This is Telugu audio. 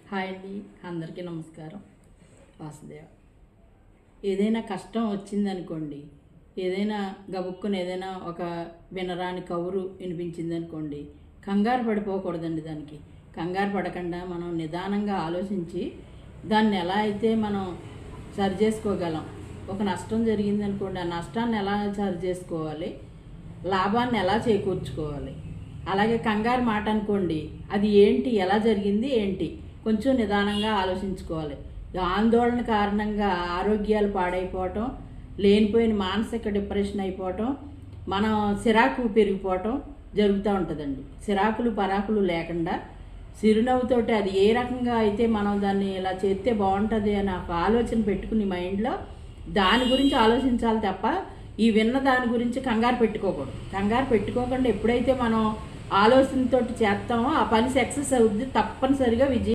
హాయ్ అండి, అందరికీ నమస్కారం. వాసుదేవ. ఏదైనా కష్టం వచ్చిందనుకోండి, ఏదైనా గబుక్కుని ఏదైనా ఒక వినరాని కవురు వినిపించిందనుకోండి, కంగారు పడిపోకూడదండి. దానికి కంగారు పడకుండా మనం నిదానంగా ఆలోచించి దాన్ని ఎలా అయితే మనం సరి చేసుకోగలం. ఒక నష్టం జరిగిందనుకోండి, ఆ నష్టాన్ని ఎలా సరి చేసుకోవాలి, లాభాన్ని ఎలా చేకూర్చుకోవాలి. అలాగే కంగారు మాట అనుకోండి, అది ఏంటి, ఎలా జరిగింది ఏంటి, కొంచెం నిదానంగా ఆలోచించుకోవాలి. ఆందోళన కారణంగా ఆరోగ్యాలు పాడైపోవటం, లేనిపోయిన మానసిక డిప్రెషన్ అయిపోవటం, మనం సిరాకు పెరిగిపోవటం జరుగుతూ ఉంటుందండి. సిరాకులు పరాకులు లేకుండా చిరునవ్వుతోటి అది ఏ రకంగా అయితే మనం దాన్ని ఇలా చేస్తే బాగుంటుంది అని ఒక ఆలోచన పెట్టుకుని మైండ్లో దాని గురించి ఆలోచించాలి తప్ప ఈ విన్న దాని గురించి కంగారు పెట్టుకోకూడదు. కంగారు పెట్టుకోకుండా ఎప్పుడైతే మనం ఆలోచనతోటి చేస్తామో ఆ పని సక్సెస్ అవుద్ది, తప్పనిసరిగా విజయం.